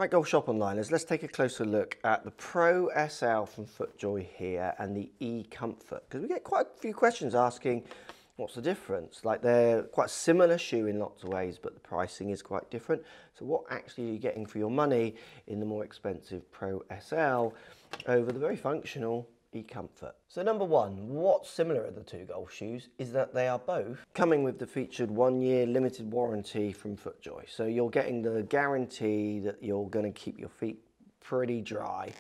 Right, Golf Shop Onliners, let's take a closer look at the Pro SL from FootJoy here and the E-Comfort, because we get quite a few questions asking what's the difference. Like, they're quite a similar shoe in lots of ways, but the pricing is quite different. So what actually are you getting for your money in the more expensive Pro SL over the very functional E-Comfort? So number one, what's similar at the two golf shoes is that they are both coming with the featured 1-year limited warranty from FootJoy. So you're getting the guarantee that you're going to keep your feet pretty dry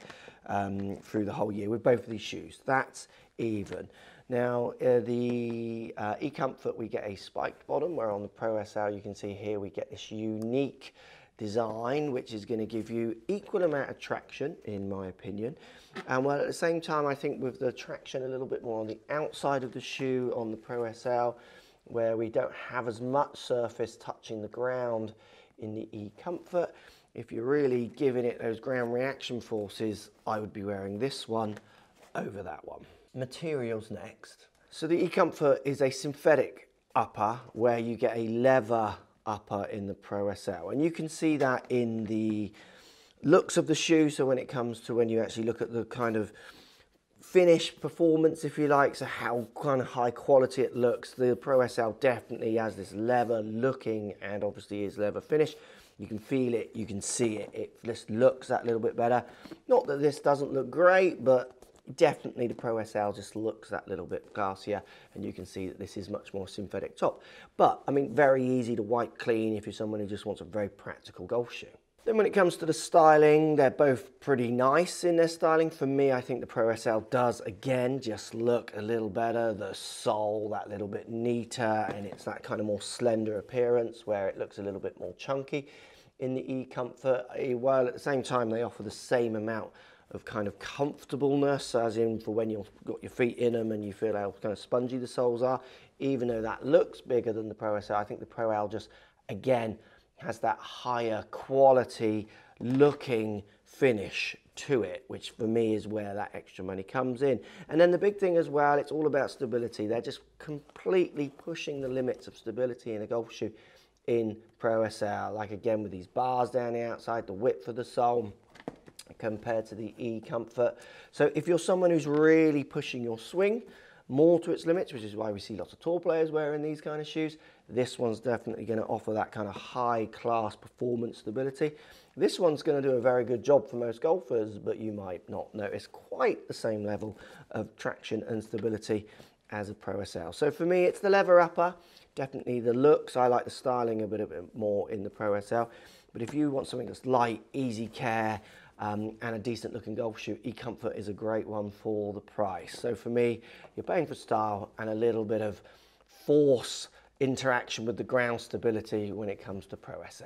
through the whole year with both of these shoes. That's even. Now the E-Comfort, we get a spiked bottom, where on the Pro SL you can see here we get this unique design which is going to give you equal amount of traction, in my opinion, and while at the same time I think with the traction a little bit more on the outside of the shoe on the Pro SL, where we don't have as much surface touching the ground in the E-Comfort. If you're really giving it those ground reaction forces, I would be wearing this one over that one. Materials next. So the E-Comfort is a synthetic upper where you get a leather upper in the Pro SL, and you can see that in the looks of the shoe. So when it comes to when you actually look at the kind of finish performance, if you like, so how kind of high quality it looks, the Pro SL definitely has this leather looking and obviously is leather finish. You can feel it, you can see it, it just looks that little bit better. Not that this doesn't look great, but definitely the Pro SL just looks that little bit classier, and you can see that this is much more synthetic top. But I mean, very easy to wipe clean if you're someone who just wants a very practical golf shoe. Then when it comes to the styling, they're both pretty nice in their styling. For me, I think the Pro SL does again just look a little better. The sole that little bit neater, and it's that kind of more slender appearance where it looks a little bit more chunky in the E-Comfort, while at the same time they offer the same amount of kind of comfortableness, as in for when you've got your feet in them and you feel how kind of spongy the soles are. Even though that looks bigger than the Pro SL, I think the Pro L just, again, has that higher quality looking finish to it, which for me is where that extra money comes in. And then the big thing as well, it's all about stability. They're just completely pushing the limits of stability in a golf shoe in Pro SL, like again with these bars down the outside, the width of the sole compared to the E-Comfort. So if you're someone who's really pushing your swing more to its limits, which is why we see lots of tour players wearing these kind of shoes, this one's definitely going to offer that kind of high class performance stability. This one's going to do a very good job for most golfers, but you might not notice quite the same level of traction and stability as a Pro SL. So for me, it's the leather upper, definitely the looks. I like the styling a bit more in the Pro SL, but if you want something that's light, easy care, and a decent looking golf shoe, E-Comfort is a great one for the price. So for me, you're paying for style and a little bit of force interaction with the ground stability when it comes to Pro SL.